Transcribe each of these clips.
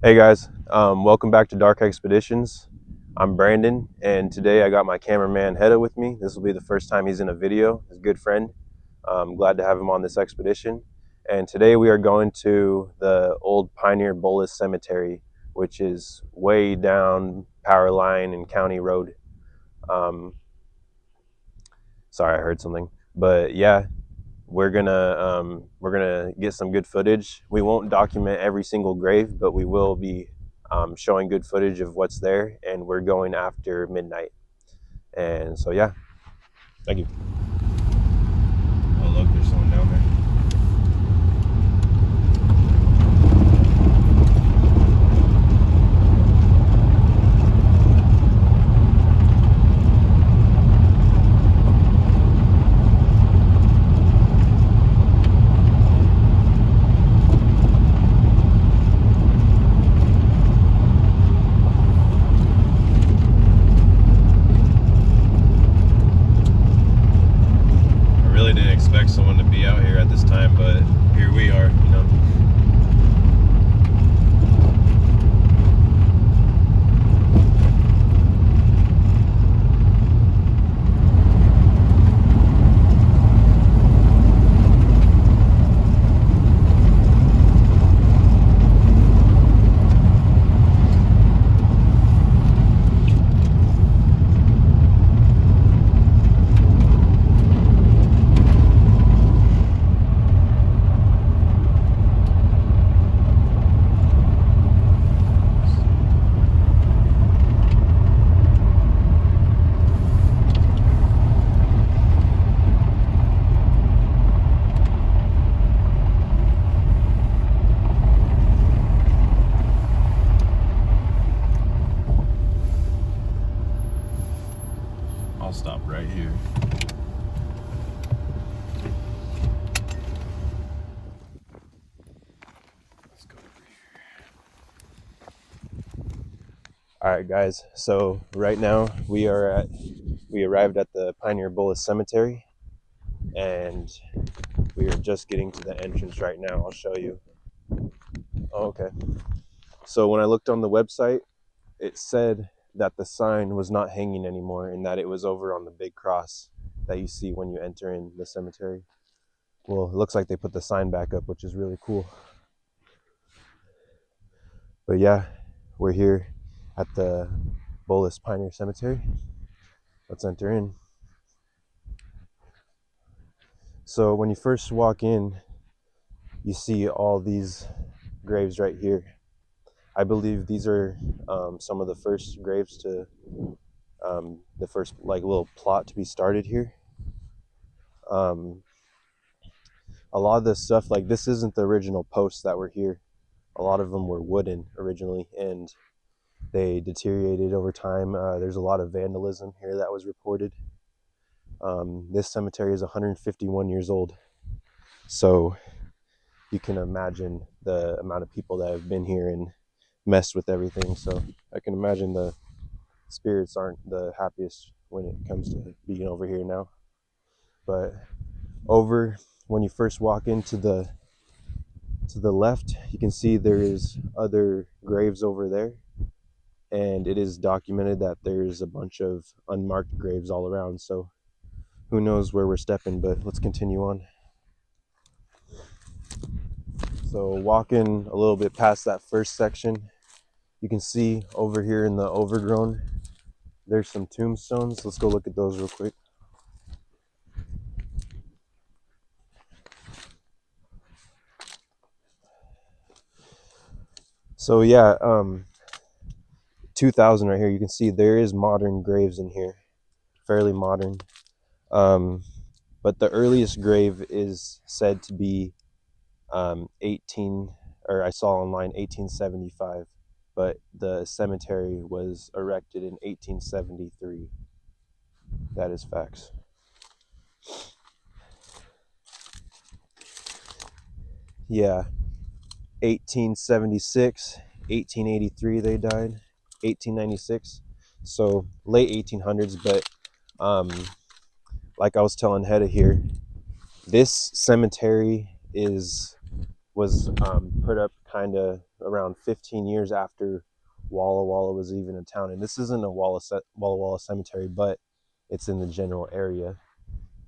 Hey guys, welcome back to Dark Expeditions. I'm Brandon, and today I got my cameraman Hedda with me. This will be the first time he's in a video. He's a good friend. I'm glad to have him on this expedition. And today we are going to the old Pioneer Bolus Cemetery, which is way down Power Line and County Road. Um, Sorry, I heard something, but yeah, we're gonna get some good footage. We won't document every single grave, but we will be showing good footage of what's there, and we're going after midnight. And so yeah, thank you. Oh look, there's someone down there. I really didn't expect someone to be out here at this time, but here we are, you know. I'll stop right here. Let's go over here. All right, guys. So right now we arrived at the Pioneer Bolus Cemetery, and we are just getting to the entrance right now. I'll show you. Oh, okay. So when I looked on the website, it said that the sign was not hanging anymore and that it was over on the big cross that you see when you enter in the cemetery. Well, it looks like they put the sign back up, which is really cool. But yeah, we're here at the Bolus Pioneer Cemetery. Let's enter in. So when you first walk in, you see all these graves right here. I believe these are some of the first graves to the first like little plot to be started here. A lot of this stuff, like this isn't the original posts that were here. A lot of them were wooden originally, and they deteriorated over time. There's a lot of vandalism here that was reported. This cemetery is 151 years old, so you can imagine the amount of people that have been here and messed with everything. So I can imagine the spirits aren't the happiest when it comes to being over here now. But over when you first walk into the left, you can see there is other graves over there, and it is documented that there's a bunch of unmarked graves all around. So who knows where we're stepping, but let's continue on. So walking a little bit past that first section, you can see over here in the overgrown, there's some tombstones. Let's go look at those real quick. So yeah, 2000 right here, you can see there is modern graves in here, fairly modern. But the earliest grave is said to be 18, or I saw online 1875, but the cemetery was erected in 1873. That is facts. Yeah, 1876, 1883 they died, 1896. So late 1800s, but like I was telling Hedda here, this cemetery was put up kind of around 15 years after Walla Walla was even a town. And this isn't a Walla Walla cemetery, but it's in the general area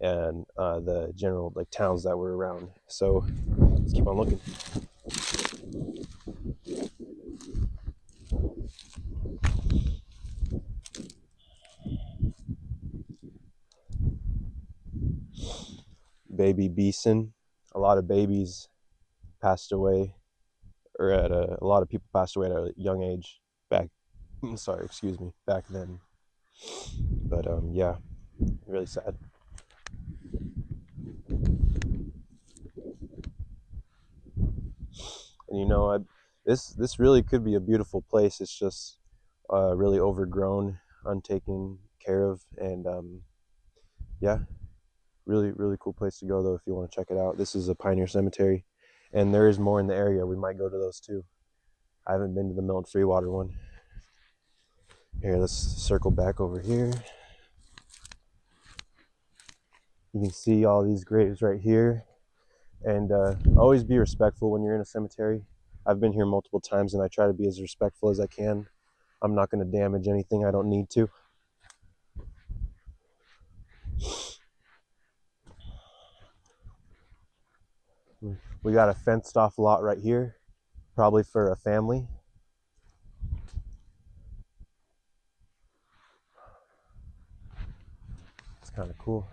and the general like towns that were around. So let's keep on looking. Baby Beeson. A lot of babies passed away, or a lot of people passed away at a young age back. Sorry, excuse me, back then. But yeah, really sad. And you know, this really could be a beautiful place. It's just really overgrown, untaken care of, and yeah, really cool place to go though if you want to check it out. This is a pioneer cemetery, and there is more in the area. We might go to those too. I haven't been to the Milton Freewater one. Here, let's circle back over here. You can see all these graves right here, and always be respectful when you're in a cemetery. I've been here multiple times, and I try to be as respectful as I can. I'm not going to damage anything I don't need to. We got a fenced off lot right here, probably for a family. It's kind of cool.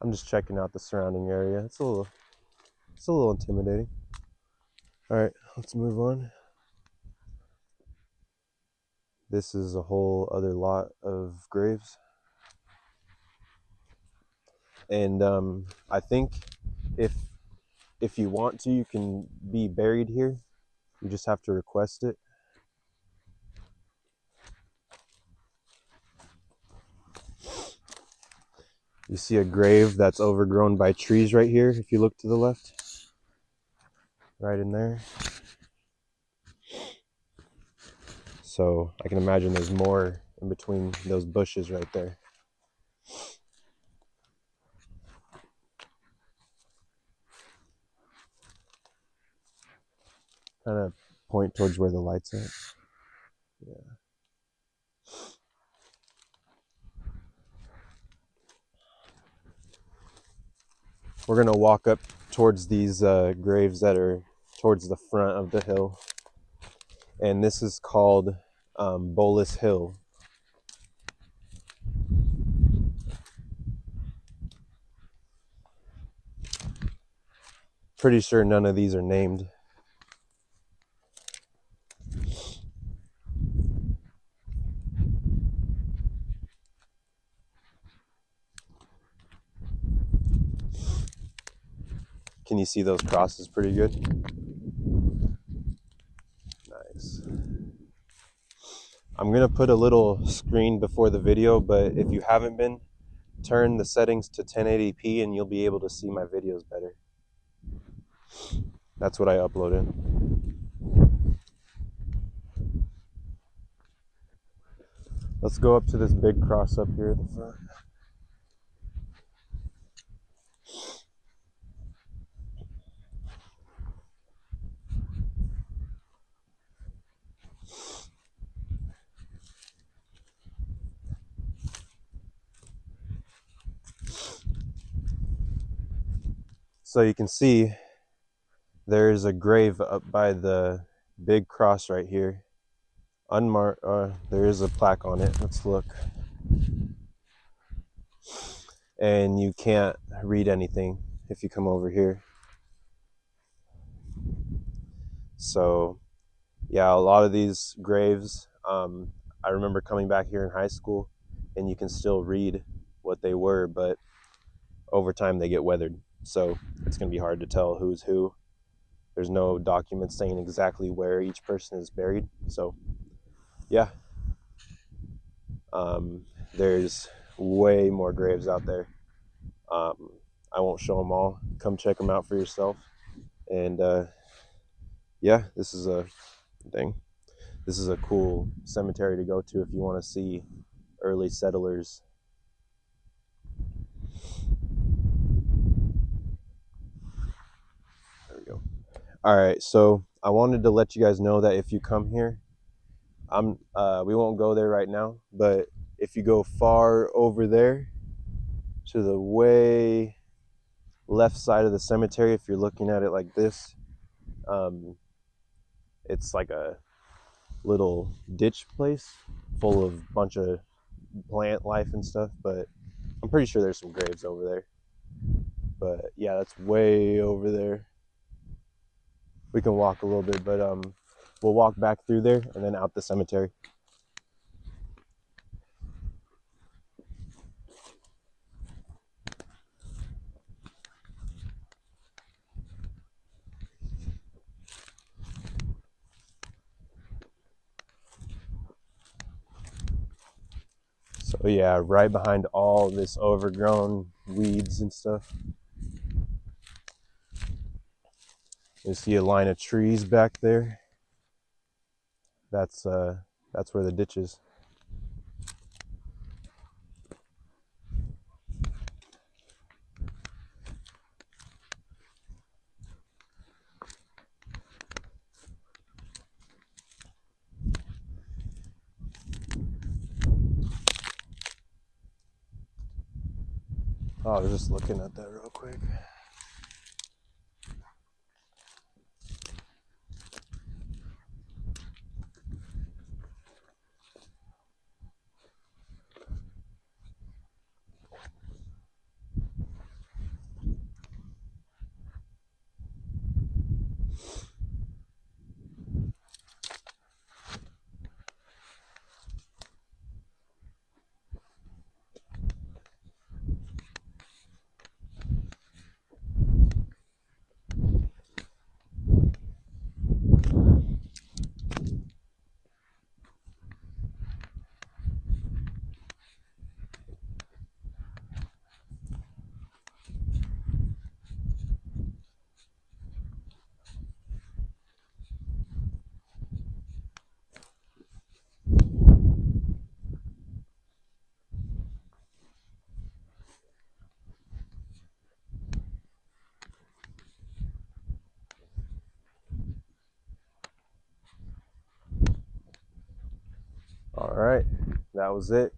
I'm just checking out the surrounding area. It's a little intimidating. All right, let's move on. This is a whole other lot of graves. And I think if you want to, you can be buried here. You just have to request it. You see a grave that's overgrown by trees right here, if you look to the left. Right in there. So I can imagine there's more in between those bushes right there. Kind of point towards where the light's at. Yeah. We're gonna walk up towards these graves that are towards the front of the hill. And this is called Bolus Hill. Pretty sure none of these are named. Can you see those crosses pretty good? Nice. I'm gonna put a little screen before the video, but if you haven't been, turn the settings to 1080p and you'll be able to see my videos better. That's what I uploaded. Let's go up to this big cross up here at the front. So you can see there's a grave up by the big cross right here. Unmarked, there is a plaque on it. Let's look. And you can't read anything if you come over here. So yeah, a lot of these graves, I remember coming back here in high school and you can still read what they were, but over time they get weathered. So it's going to be hard to tell who's who. There's no documents saying exactly where each person is buried. So yeah, there's way more graves out there. I won't show them all. Come check them out for yourself. And yeah, this is a thing. This is a cool cemetery to go to if you want to see early settlers. There we go. All right, so I wanted to let you guys know that if you come here, we won't go there right now, but if you go far over there to the way left side of the cemetery, if you're looking at it like this, it's like a little ditch place full of bunch of plant life and stuff, but I'm pretty sure there's some graves over there. But yeah, that's way over there. We can walk a little bit, but we'll walk back through there and then out the cemetery. So yeah, right behind all this overgrown weeds and stuff, you see a line of trees back there. That's where the ditch is. Oh, I was just looking at that real quick. All right, that was it.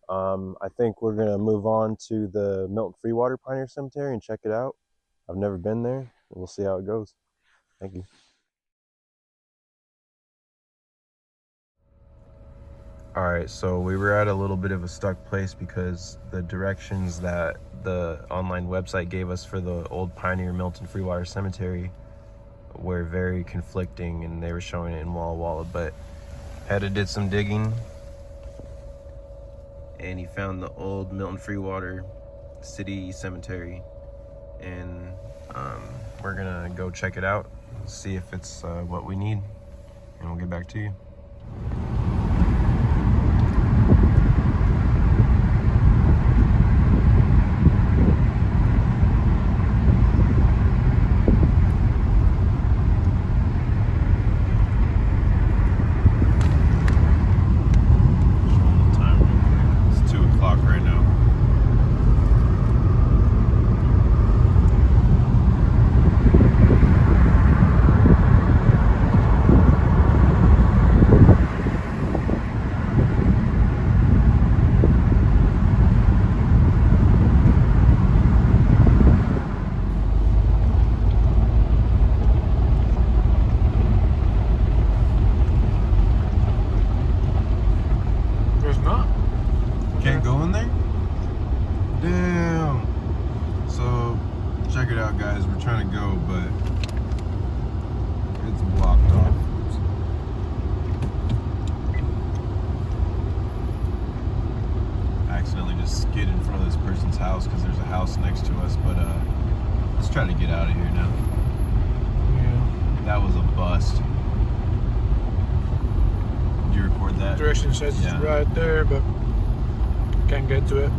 I think we're gonna move on to the Milton Freewater Pioneer Cemetery and check it out. I've never been there, and we'll see how it goes. Thank you. All right, so we were at a little bit of a stuck place because the directions that the online website gave us for the old Pioneer Milton Freewater Cemetery were very conflicting, and they were showing it in Walla Walla, but Hedda did some digging and he found the old Milton Freewater City Cemetery, and we're gonna go check it out, see if it's what we need, and we'll get back to you. Can't go in there? Damn. So, check it out, guys. We're trying to go, but it's blocked off. I accidentally just skid in front of this person's house because there's a house next to us, but let's try to get out of here now. Yeah. That was a bust. Did you record that? Direction says it's right there, but can't get to it.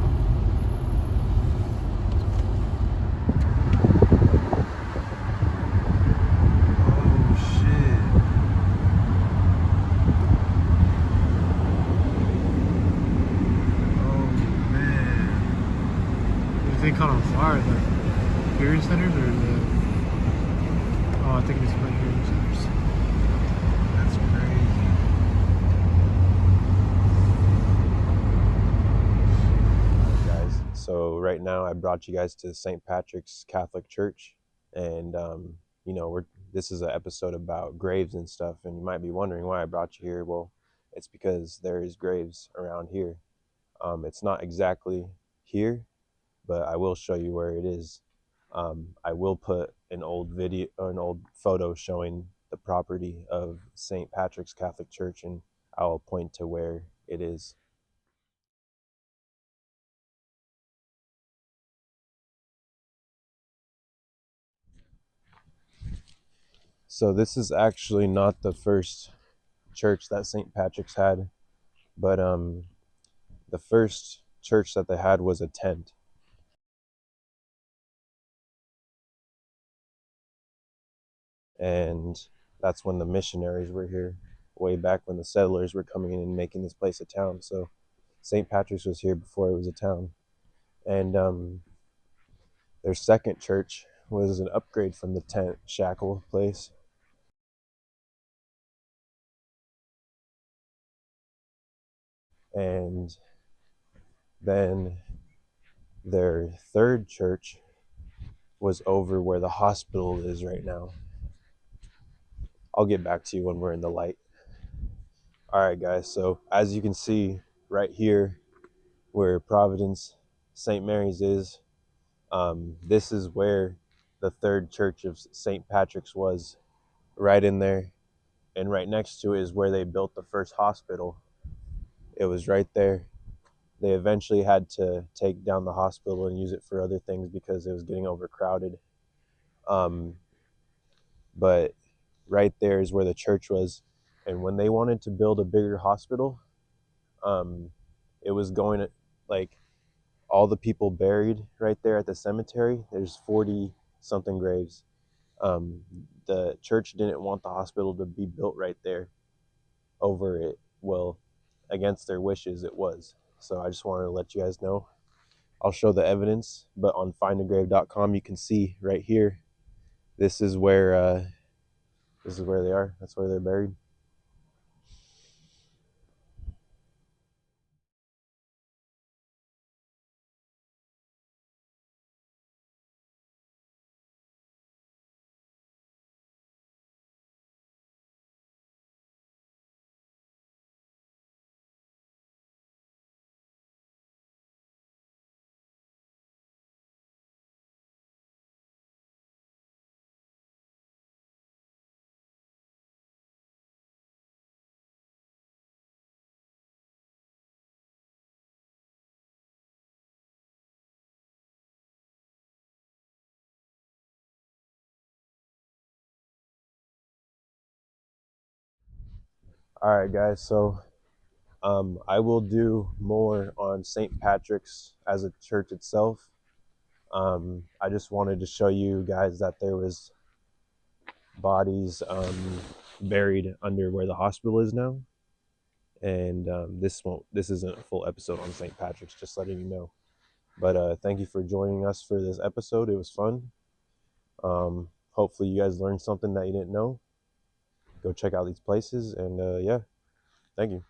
Oh shit. Oh man. If they caught on fire, the hearing centers or the... Oh, I think it's right here. That's crazy. Guys, so right now I brought you guys to St. Patrick's Catholic Church, and this is an episode about graves and stuff, and you might be wondering why I brought you here. Well, it's because there is graves around here. It's not exactly here, but I will show you where it is. I will put an old photo showing the property of St. Patrick's Catholic Church, and I'll point to where it is. So this is actually not the first church that St. Patrick's had, but the first church that they had was a tent, and that's when the missionaries were here, way back when the settlers were coming in and making this place a town. So St. Patrick's was here before it was a town, and their second church was an upgrade from the tent shackle place. And then their third church was over where the hospital is right now. I'll get back to you when we're in the light. All right, guys. So as you can see right here, where Providence St. Mary's is, this is where the third church of St. Patrick's was, right in there. And right next to it is where they built the first hospital. It was right there. They eventually had to take down the hospital and use it for other things because it was getting overcrowded. Um, but right there is where the church was. And when they wanted to build a bigger hospital, um, it was going to, like, all the people buried right there at the cemetery. There's 40 something graves. Um, the church didn't want the hospital to be built right there over it. Well, against their wishes, it was. So I just wanted to let you guys know. I'll show the evidence, but on findagrave.com you can see right here. This is where they are. That's where they're buried. All right, guys. So I will do more on St. Patrick's as a church itself. I just wanted to show you guys that there was bodies buried under where the hospital is now, and this isn't a full episode on St. Patrick's. Just letting you know. But thank you for joining us for this episode. It was fun. Hopefully, you guys learned something that you didn't know. Go check out these places, and yeah, thank you.